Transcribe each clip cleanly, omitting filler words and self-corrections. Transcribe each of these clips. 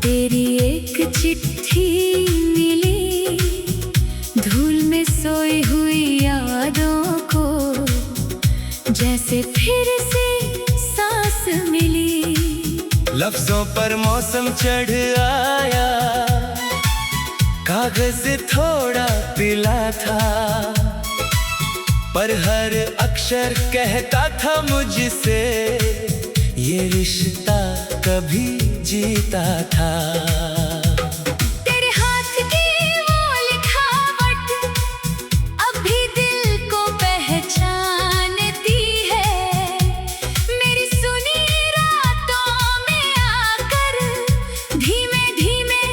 तेरी एक चिट्ठी मिली, धूल में सोई हुई यादों को जैसे फिर से सांस मिली। लफ्जों पर मौसम चढ़ आया, कागज थोड़ा पीला था, पर हर अक्षर कहता था मुझसे ये रिश्ता कभी जीता था। तेरे हाथ की वो लिखावट अब भी दिल को पहचानती है, मेरी सुनी रातों में आकर धीमे धीमे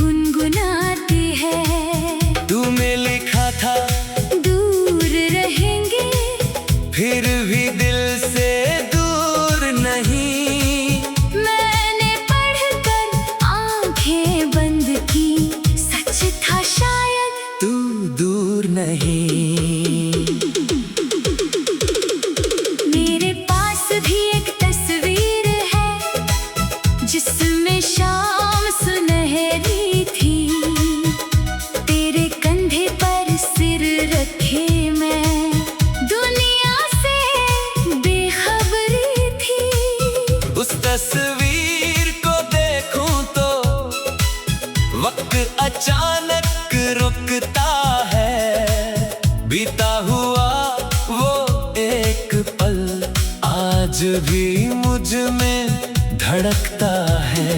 गुनगुनाती है। तूने लिखा था दूर रहेंगे, फिर भी दिल से दूर नहीं। मैंने पढ़कर आंखें बंद की, सच था शायद तू दूर नहीं। मेरे पास भी एक तस्वीर है जिसमें शाम सुनहरी थी, तेरे कंधे पर सिर रखे मैं दुनिया से बेखबरी थी। उस तस्वीर को देखूं तो वक्त अचानक रुकता है, बीता हुआ वो एक पल आज भी मुझ में धड़कता है।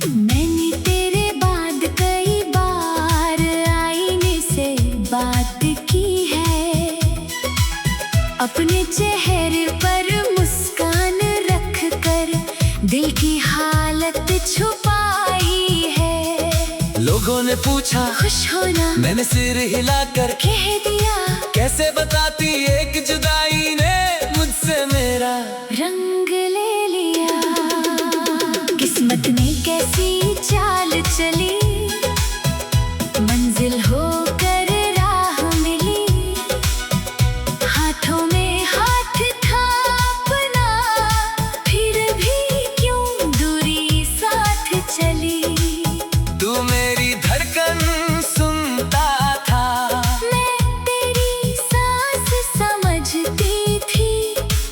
मैंने तेरे बाद कई बार आईने से बात की है, अपने चेहरे पर मुस्कान रख कर दिल की हालत छुपाई है। लोगों ने पूछा खुश होना, मैंने सिर हिलाकर कह दिया कैसे बताती एक जुदाई ने मुझसे मेरा रंग ले लिया। किस्मत ने कैसी चाल चली, मंजिल होकर राह मिली, हाथों में हाथ था अपना, फिर भी क्यों दूरी साथ चली। तू मेरी धड़कन सुनता था, मैं तेरी सांस समझती थी,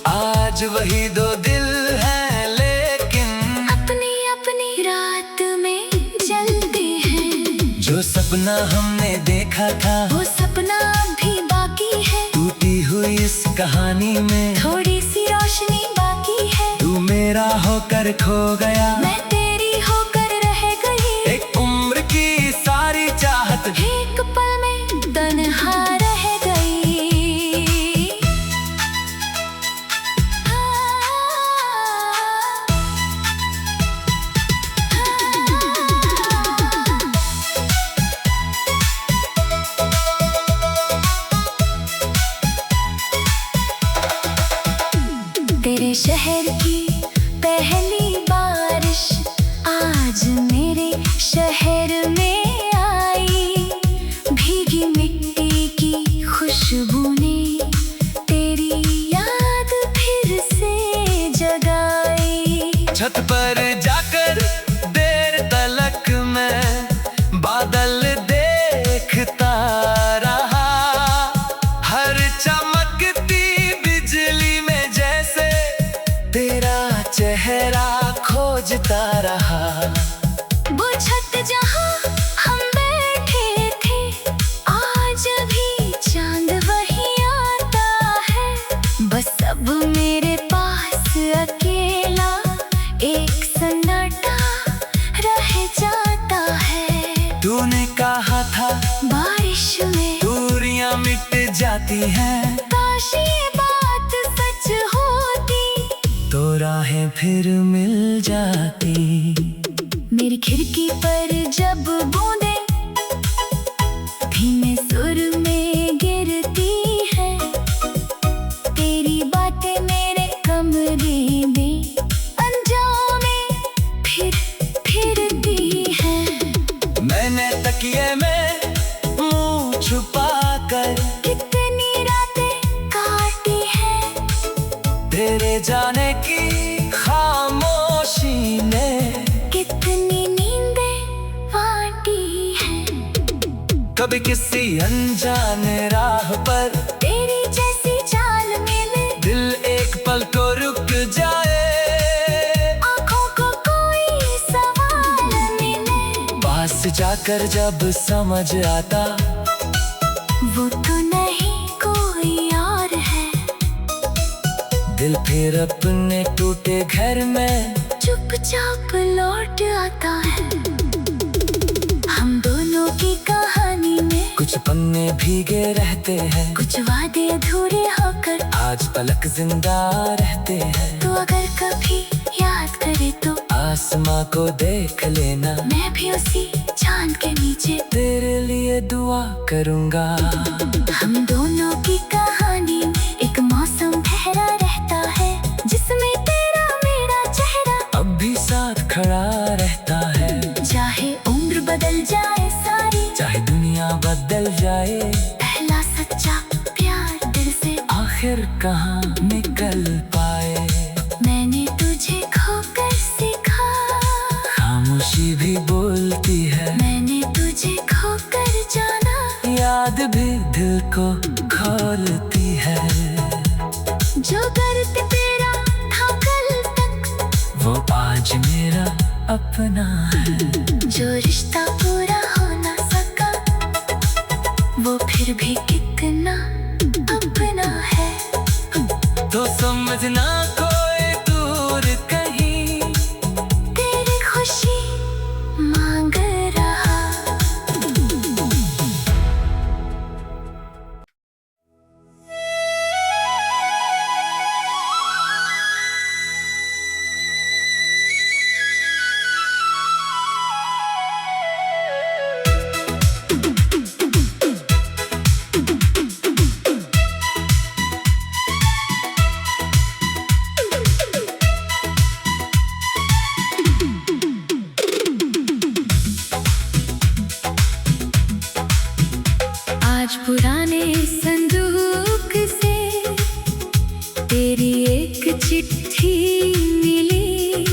आज वही दो दिल हैं लेकिन अपनी अपनी रात में जलते हैं। जो सपना हमने देखा था वो सपना अब भी बाकी है, टूटी हुई इस कहानी में थोड़ी सी रोशनी बाकी है। तू मेरा होकर खो गया, मैं तेरी होकर रह गई, एक उम्र की सारी चाहत एक पल में तन्हा रह गई। तेरे शहर की पहली बारिश आज मेरे शहर में आई, भीगी मिट्टी की खुशबू ने तेरी याद फिर से जगाई। छत पर जाकर देर तलक मैं बादल देखता रहा, हर चमकती बिजली में जैसे तेरा चेहरा खोजता रहा। वो छत जहाँ हम बैठे थे, आज भी चांद वही आता है, बस अब मेरे पास अकेला एक सन्नाटा रह जाता है। तूने कहा था बारिश में दूरियां मिट जाती हैं, काश ये बात सच होती, तो राहें फिर मिल जाती। मेरी खिड़की पर जब बूंदे धीमे सुर में गिरती है, तेरी बातें मेरे कमरे में अनजाने में फिर फिरती है। मैंने तकिए में मुंह छुपा कर कितनी रातें काटी है, तेरे जाने की खामोशी ने कि कभी किसी अनजाने राह पर तेरी जैसी चाल मिले, दिल एक पल को रुक जाए। आँखों को कोई सवाल मिले, पास जाकर जब समझ आता वो तो नहीं कोई और है। दिल फिर अपने टूटे घर में चुपचाप लौट आता है। हम दोनों की कहानी में कुछ पन्ने भीगे रहते हैं, कुछ वादे अधूरे होकर आज पलक जिंदा रहते हैं। तो अगर कभी याद करे तो आसमां को देख लेना, मैं भी उसी चांद के नीचे तेरे लिए दुआ करूंगा। हम दोनों की कहानी में एक मौसम ठहरा रहता है, जिसमें तेरा मेरा चेहरा अब भी साथ खड़ा रहता है। चाहे उम्र बदल जाए सारी, चाहे दुनिया बदल जाए, पहला सच्चा प्यार दिल से आखिर कहाँ निकल पाए। मैंने तुझे खोकर सीखा, खामोशी भी बोलती है, मैंने तुझे खोकर जाना। याद भी दिल को खोलती है। जो दर्द तेरा था कल तक, वो आज मेरा अपना है। जो रिश्ता पूरा हो ना सका, वो फिर भी कितना अपना है। तो समझना कोई दूर कहीं तेरी खुशी मांग रहा। आज पुराने संदूक से तेरी एक चिट्ठी मिली,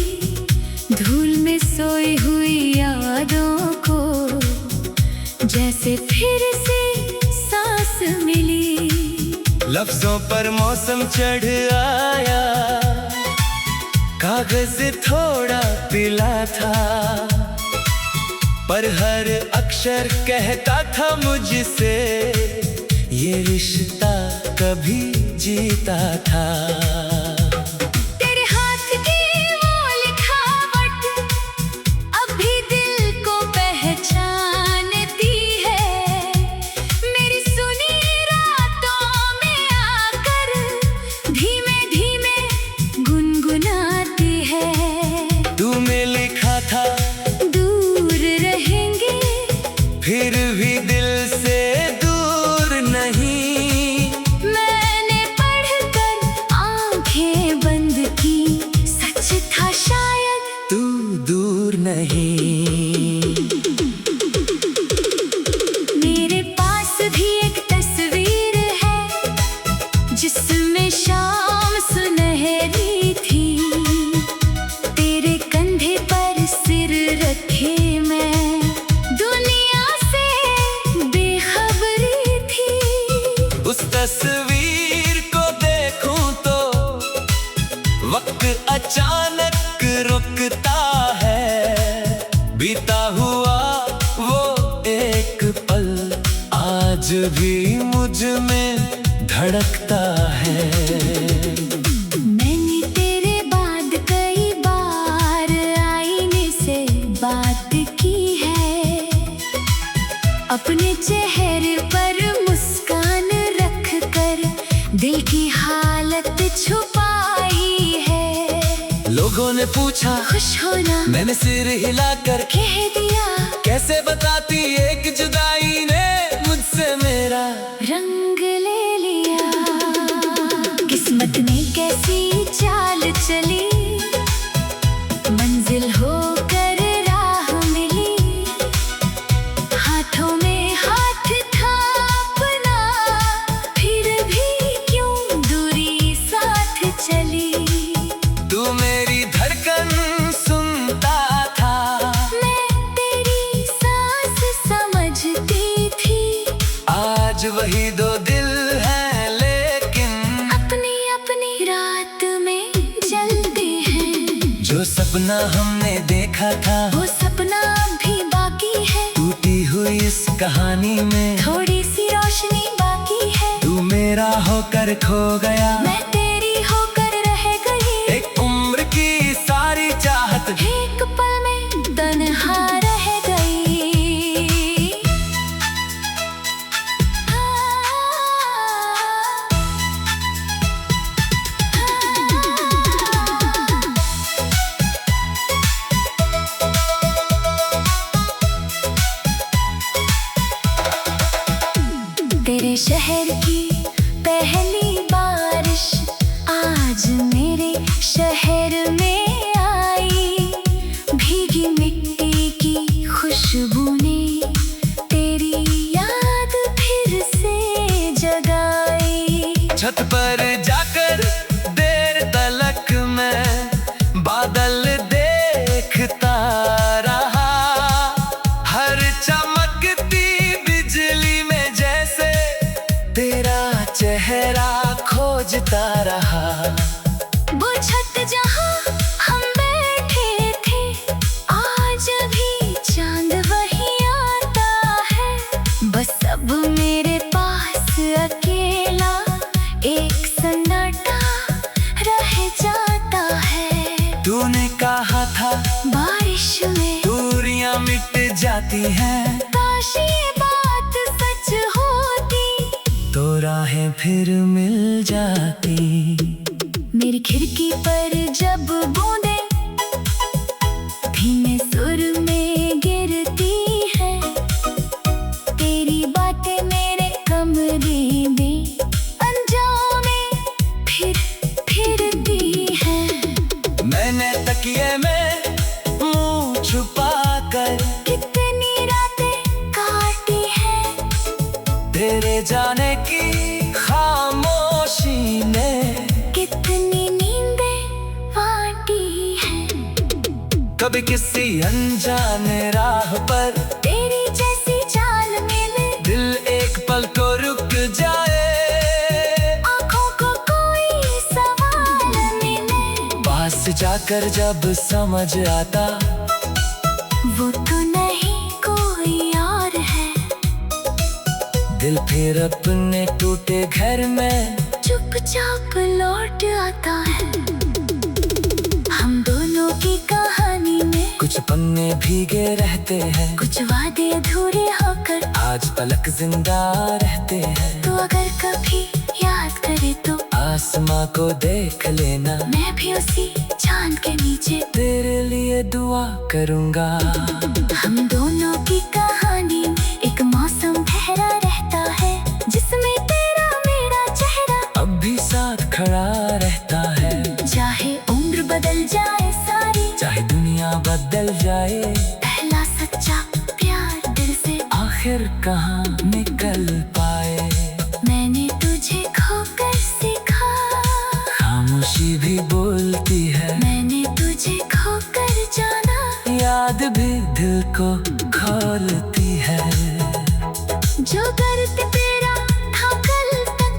धूल में सोई हुई यादों को जैसे फिर से सांस मिली। लफ्जों पर मौसम चढ़ आया, कागज थोड़ा पीला था, पर हर अक्षर कहता था मुझसे, ये रिश्ता कभी जीता था। तेरे हाथ की वो लिखावट अब भी दिल को पहचानती है, मेरी सुनी रातों में आकर धीमे धीमे गुनगुनाती है। तूने लिखा था फिर भी दिल से दूर नहीं, मैंने पढ़कर आंखें बंद की, सच था शायद तू दूर नहीं। मेरे पास भी एक तस्वीर है, जिसमें शाम सुनहरी थी, तेरे कंधे पर सिर रखे मैं उस तस्वीर को देखूं तो वक्त अचानक रुकता है, बीता हुआ वो एक पल आज भी मुझ में धड़कता है। मैंने तेरे बाद कई बार आईने से बात की है, अपने चेहरे पर मुस्कान रख कर दिल की हालत छुपाई है। लोगों ने पूछा खुश होना, मैंने सिर हिलाकर कह दिया, कैसे बताती एक जुदाई ने मुझसे मेरा रंग ले लिया। किस्मत ने कैसी चाल चली, मंजिल होकर राह मिली, हाथों में हाथ था अपना, फिर भी क्यों दूरी साथ चली। तू मेरी धड़कन सुनता था, मैं तेरी सांस समझती थी, जो सपना हमने देखा था वो सपना भी बाकी है। टूटी हुई इस कहानी में थोड़ी सी रोशनी बाकी है। तू मेरा होकर खो गया, मैं तेरी होकर रह गई। एक उम्र की सारी चाहत एक पल में तन्हा रह गई। तेरे शहर की पहली बारिश आज मेरे शहर में आई। भीगी मिट्टी की खुशबू ने तेरी याद फिर से जगाई। छत पर जाकर देर तलक मैं बादल देखता रहा। हर चमकती बिजली में जैसे तेरा चेहरा खोजता रहा। वो छत जहाँ हम बैठे थे आज भी चांद वही आता है। बस अब मेरे पास अकेला एक सन्नाटा रह जाता है। तूने कहा था बारिश में दूरियां मिट जाती हैं, काश ये बात सच होती तो राहें फिर मिल जाती। मेरी खिड़की पर जब बूंदें धीमे सुर में गिरती है। तेरी बातें मेरे कमरे में अनजाने फिरती है। मैंने तकिए में मुंह छुपा कर कितनी रातें काटी है। तेरे जाने की खामोशी ने कितनी नींदें बांटी है। कभी किसी अनजाने राह पर तेरी जैसी चाल मिले दिल एक पल को रुक जाए। आँखों को कोई सवाल मिले पास जाकर जब समझ आता वो तो नहीं कोई और है। दिल फिर अपने टूटे घर में चुपचाप लौट आता है। हम दोनों की कहानी में कुछ पन्ने भीगे रहते हैं, कुछ वादे अधूरे होकर आज पलक जिंदा रहते हैं। तो अगर कभी याद करे तो आसमां को देख लेना, मैं भी उसी चांद के नीचे तेरे लिए दुआ करूंगा। हम दोनों की कहानी में एक मौसम ठहरा रहता है जिसमें तेरा मेरा चेहरा अब भी साथ खड़ा रहता है। चाहे उम्र बदल जाए सारी, चाहे दुनिया बदल जाए, पहला सच्चा प्यार दिल से आखिर कहाँ निकल पाए। मैंने तुझे खोकर सीखा, खामोशी भी बोलती है, मैंने तुझे खोकर जाना। याद भी दिल को खोलती है। जो दर्द तेरा था कल तक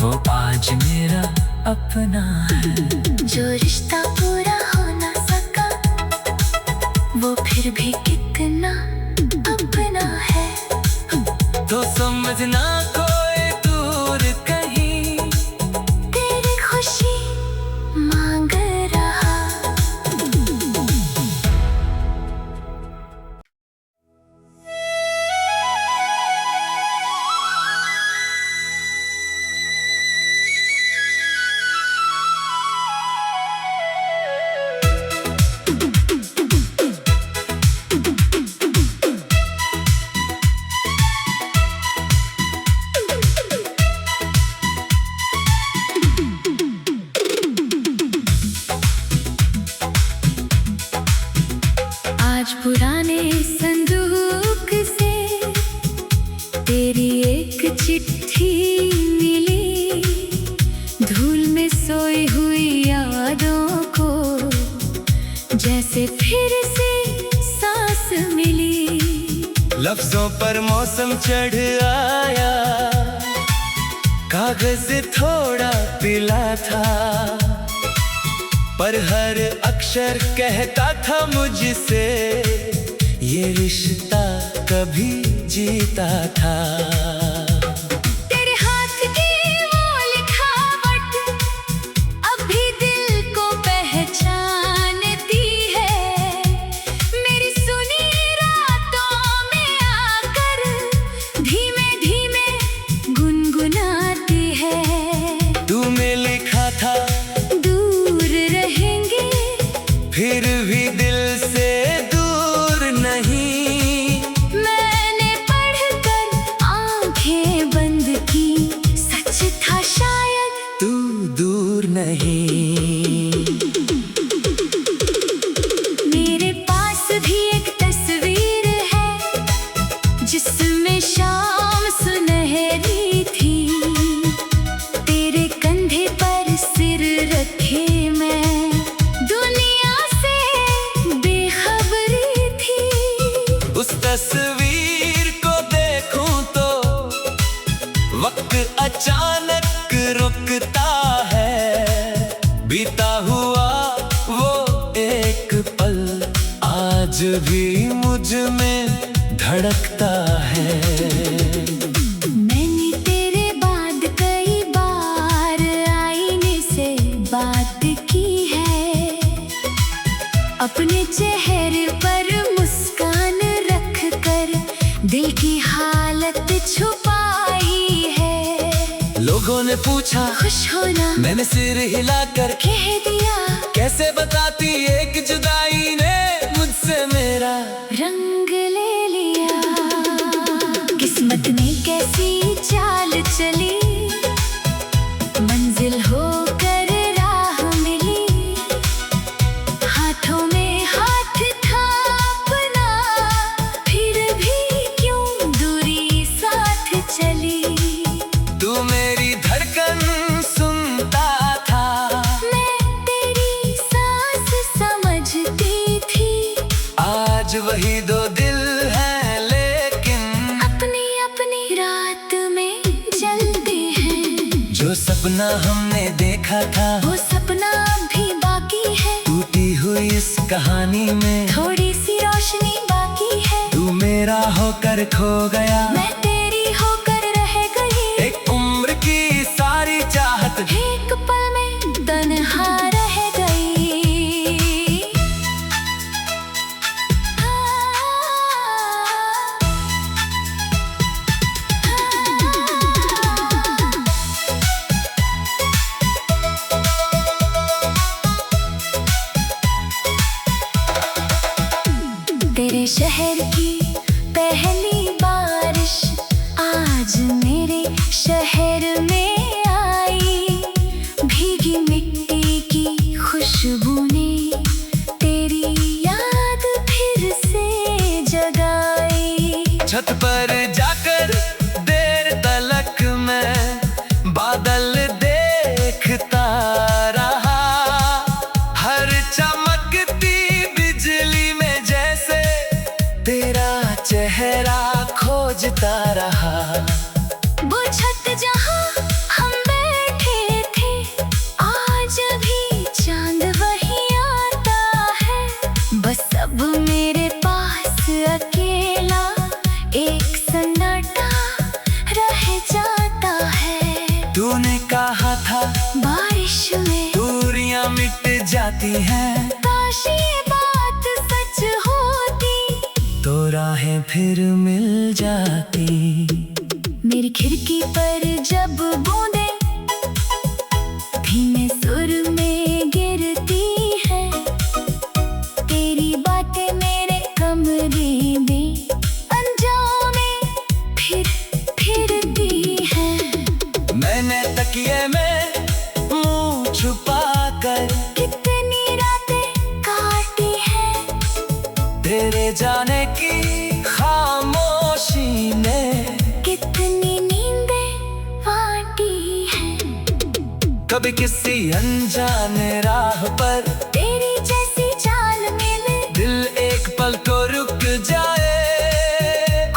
वो आज मेरा अपना है। जो रिश्ता पूरा हो ना सका वो फिर भी कितना अपना है। तो समझना कोई दूर कहीं तेरी खुशी मांग रहा। आज पुराने संदूक से तेरी एक चिट्ठी मिली। धूल में सोई हुई यादों को जैसे फिर से सांस मिली। लफ्जों पर मौसम चढ़ आया, कागज थोड़ा पीला था, पर हर अक्षर कहता था मुझसे ये रिश्ता कभी जीता था। तेरे हाथ की वो लिखावट अब भी दिल को पहचानती है। मेरी सुनी रातों में आकर धीमे धीमे गुनगुनाती है। तूने लिखा था दूर रहेंगे फिर भी दिल से दूर नहीं। मैंने पढ़कर आंखें बंद की, सच था शायद तू दूर नहीं। मेरे पास भी एक तस्वीर है जिसमें शाम सुनहरी थी। तेरे कंधे पर सिर रखे मैं दुनिया से बेखबरी थी। उस तस्वीर को देखूं तो वक्त अचानक रुकता है। बीता हुआ वो एक पल आज भी मुझ में धड़कता है। मैंने तेरे बाद कई बार आईने से बात की है। अपने चेहरे पर मुस्कान रख कर दिल की हालत छुपाई है। लोगों ने पूछा खुश होना मैंने सिर हिलाकर कह दिया, कैसे बताती एक जुदाई ने मुझसे मेरा रंग ले लिया। किस्मत ने कैसी चाल चली, मंजिल होकर राह मिली। हाथों में हाथ था अपना, फिर भी क्यों दूरी साथ चली। तू मेरी धड़कन सुनता था, मैं तेरी सांस समझती थी। आज वही दो दिल हैं लेकिन अपनी अपनी रात में जलते हैं। जो सपना हमने देखा था वो सपना अब भी बाकी है। टूटी हुई इस कहानी में थोड़ी सी रोशनी बाकी है। तू मेरा होकर खो गया, मैं तेरी होकर रह गई। एक उम्र की सारी चाहत एक पल में तन्हा रह गई। तेरे शहर की पहली बारिश आज मेरे शहर में आई। भीगी मिट्टी की खुशबू ने तेरी याद फिर से जगाई। छत पर जाकर देर तलक मैं बादल देखता रहा। हर चमकती बिजली में जैसे तेरा चेहरा खोजता रहा। वो छत जहाँ हम बैठे थे, आज भी चांद वही आता है। बस अब मेरे पास अकेला एक सन्नाटा रह जाता है। तूने कहा था बारिश में दूरियां मिट जाती हैं, काश ये बात सच होती तो राहें फिर मिल जाती। मेरी खिड़की पर जब बूंदे धीमे सुर में गिरती है। तेरी बातें मेरे कमरे में अनजाने में फिर फिरती है। मैंने तकिए में मुंह छुपा कर कितनी रातें काटी है। तेरे जाने की खामोशी ने कितनी नींदें बांटी है। कभी किसी अनजाने राह पर तेरी जैसी चाल मिले, दिल एक पल को रुक जाए।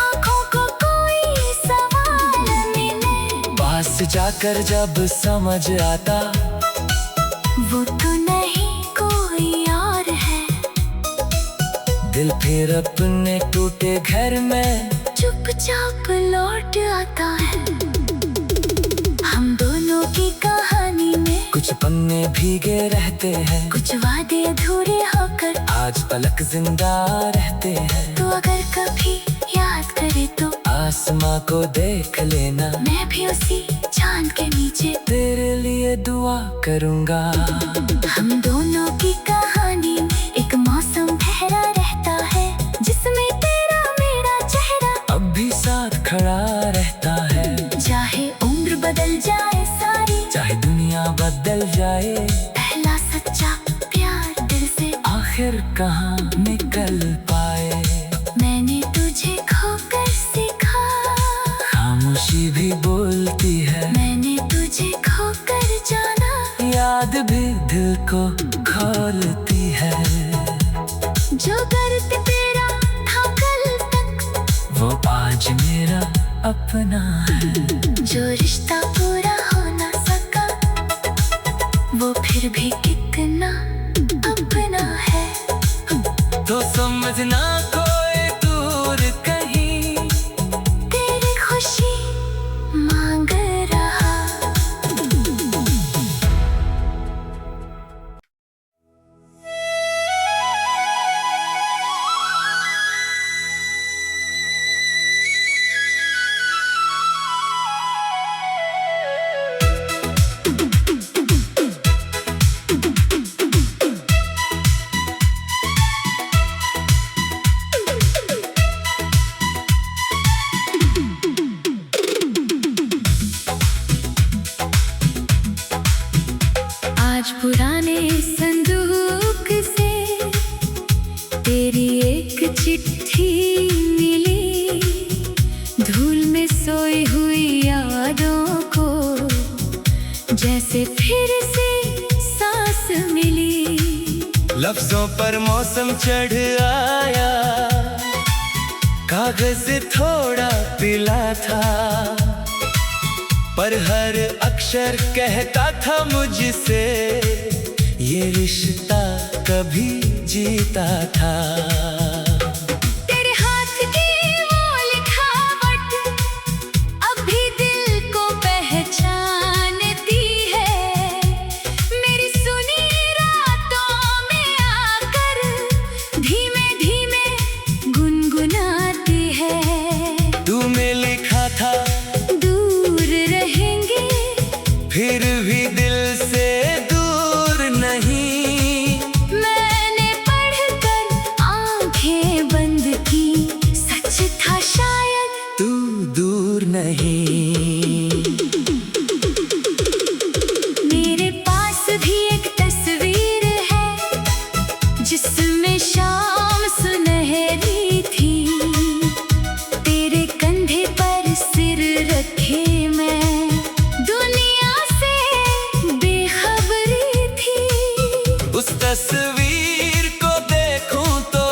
आँखों को कोई सवाल मिले, पास जाकर जब समझ आता वो तो नहीं दिल फिर अपने टूटे घर में चुपचाप लौट आता है। हम दोनों की कहानी में कुछ पन्ने भीगे रहते हैं, कुछ वादे अधूरे होकर आज पलक जिंदा रहते हैं। तो अगर कभी याद करे तो आसमां को देख लेना, मैं भी उसी चांद के नीचे तेरे लिए दुआ करूंगा। हम दोनों की कहानी में एक मौसम ठहरा रहता है, जिसमें तेरा मेरा चेहरा अब भी साथ खड़ा रहता है। चाहे उम्र बदल जाए सारी, चाहे दुनिया बदल जाए, पहला सच्चा प्यार दिल से आखिर कहाँ निकल पाए। मैंने तुझे खोकर सीखा, खामोशी भी बोलती है, मैंने तुझे खोकर जाना, याद भी दिल को खोलती है। जो दर्द तेरा था कल तक, वो आज मेरा अपना है। जो रिश्ता पूरा हो ना सका, वो फिर भी कितना अपना है। तो समझना कोई दूर कहीं तेरी खुशी मांग रहा। आज पुराने संदूक से तेरी एक चिट्ठी मिली, धूल में सोई हुई यादों को जैसे फिर से सांस मिली। लफ्जों पर मौसम चढ़ आया, कागज थोड़ा पीला था, पर हर अक्षर कहता था मुझसे, ये रिश्ता कभी जीता था। तेरे हाथ की वो लिखावट अब भी दिल को पहचानती है, मेरी सुनी रातों में आकर धीमे धीमे गुनगुनाती है। तूने लिखा था फिर भी दिल से दूर नहीं, मैंने पढ़कर आंखें बंद की, सच था शायद तू दूर नहीं। मेरे पास भी एक तस्वीर है, जिसमें शाम सुनहरी थी, तेरे कंधे पर सिर रखे मैं उस तस्वीर को देखूं तो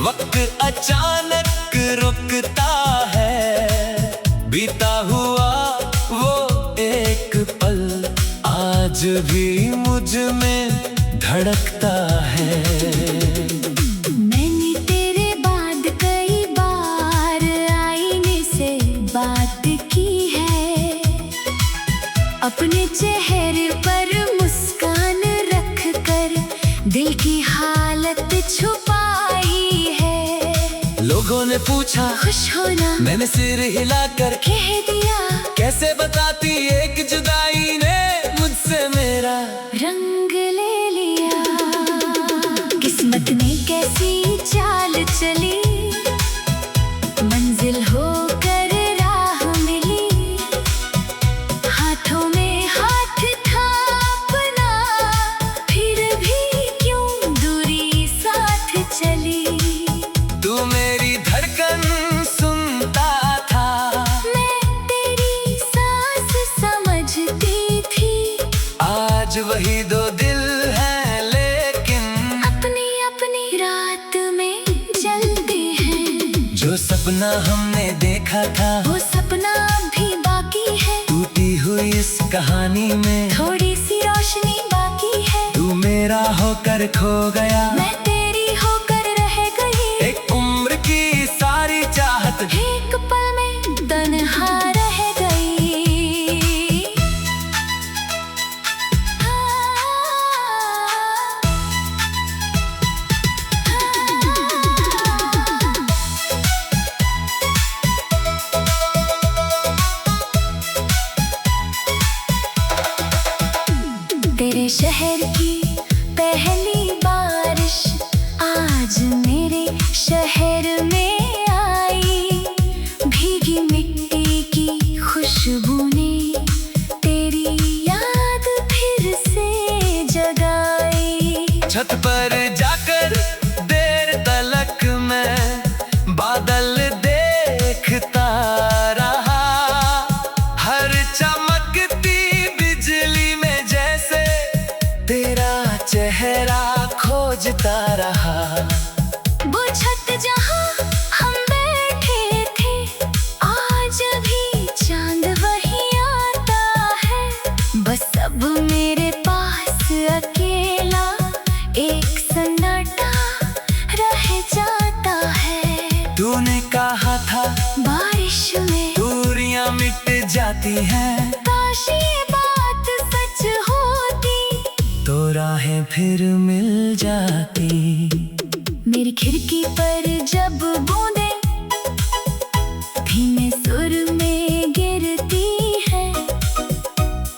वक्त अचानक रुकता है, बीता हुआ वो एक पल आज भी मुझ में धड़कता है। मैंने तेरे बाद कई बार आईने से बात की है, अपने चेहरे पर मुस्कान रख कर दिल की हालत छुपाई है। लोगों ने पूछा खुश होना, मैंने सिर हिलाकर कह दिया, कैसे बताती एक जुदाई ने मुझसे मेरा रंग ले लिया। किस्मत ने कैसी चाल चली, मंजिल होकर राह मिली, हाथों में हाथ था अपना, फिर भी क्यों दूरी साथ चली। तू मेरी धड़कन सुनता था, मैं तेरी सांस समझती थी, आज वही दो दिल हैं लेकिन अपनी अपनी रात में जलते हैं। जो सपना हमने देखा था वो सपना भी बाकी है, टूटी हुई इस कहानी में थोड़ी सी रोशनी बाकी है। तू मेरा होकर खो गया, मैं तेरी होकर रह पहली बारिश आज मेरे शहर में आई। भीगी मिट्टी की खुशबू ने तेरी याद फिर से जगाई। छत पर जाकर देर तलक मैं बादल देखता रहा। हर चमकती बिजली में जैसे तेरा चेहरा खोजता रहा। वो छत जहाँ हम बैठे थे आज भी चांद वही आता है। बस अब मेरे पास अकेला एक सन्नाटा रह जाता है। तूने कहा था बारिश में दूरियां मिट जाती हैं। काश ये बात सच होती तो राहें फिर मिल जाती। मेरी खिड़की पर जब बूंदें धीमे सुर में गिरती है।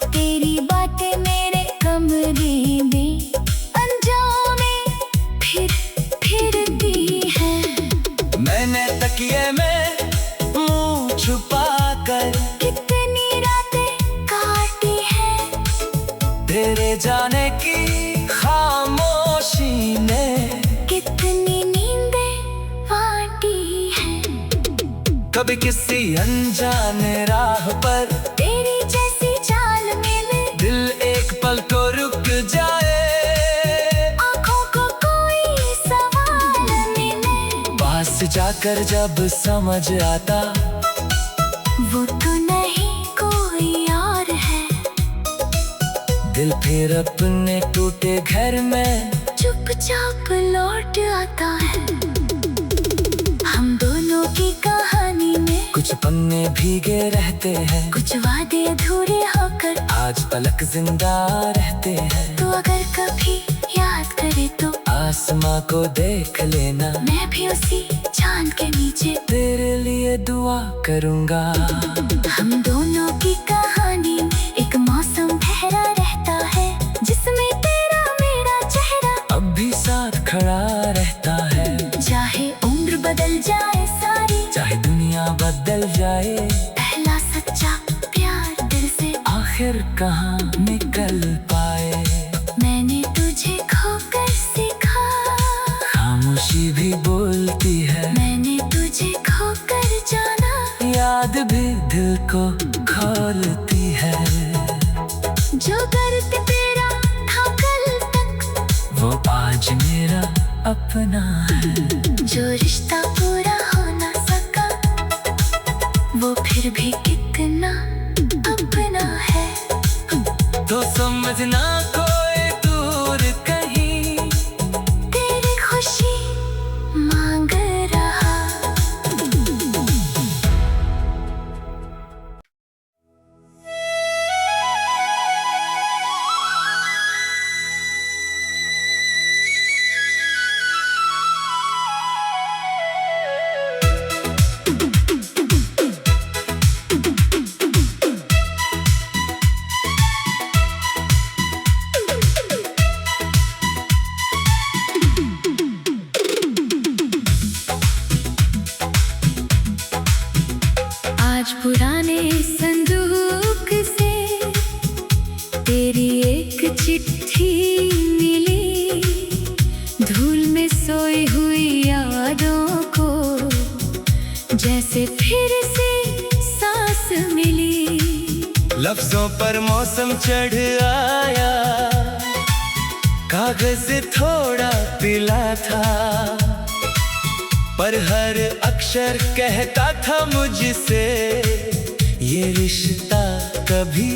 तेरी बातें मेरे कमरे में अनजाने फिरती है। मैंने तकिए में मुंह छुपा कर कितनी रातें काटी है। तेरे जाने की खामोशी ने कितनी नींदें बांटी है। कभी किसी अनजाने राह पर तेरी जैसी चाल मिले दिल एक पल को रुक जाए। आँखों को कोई सवाल मिले पास जाकर जब समझ आता वो तो नहीं कोई और है। दिल फिर अपने टूटे घर में चुपचाप लौट आता है। हम दोनों की कहानी में कुछ पन्ने भीगे रहते हैं। कुछ वादे अधूरे होकर आज पलक जिंदा रहते हैं। तो अगर कभी याद करे तो आसमां को देख लेना। मैं भी उसी चांद के नीचे तेरे लिए दुआ करूंगा। हम दोनों की कहानी में एक मौसम ठहरा रहता है जिसमें तेरा मेरा चेहरा अब भी साथ खड़ा रहता है। चाहे उम्र बदल जाए सारी, चाहे दुनिया बदल जाए, पहला सच्चा प्यार दिल से आखिर कहाँ निकल पाए। मैंने तुझे खोकर सीखा, खामोशी भी बोलती है। मैंने तुझे खोकर जाना, याद भी दिल को खोलती है। जो दर्द तेरा था कल तक वो आज मेरा अपना है। जो रिश्ता पूरा हो ना सका वो फिर भी कितना अपना है। तो समझना कोई दूर कहीं तेरी खुशी मांग रहा। आज पुराने संदूक से तेरी एक चिट्ठी मिली, धूल में सोई हुई यादों को जैसे फिर से सांस मिली। लफ्जों पर मौसम चढ़ आया, कागज थोड़ा पीला था, पर हर अक्षर कहता था मुझसे ये रिश्ता कभी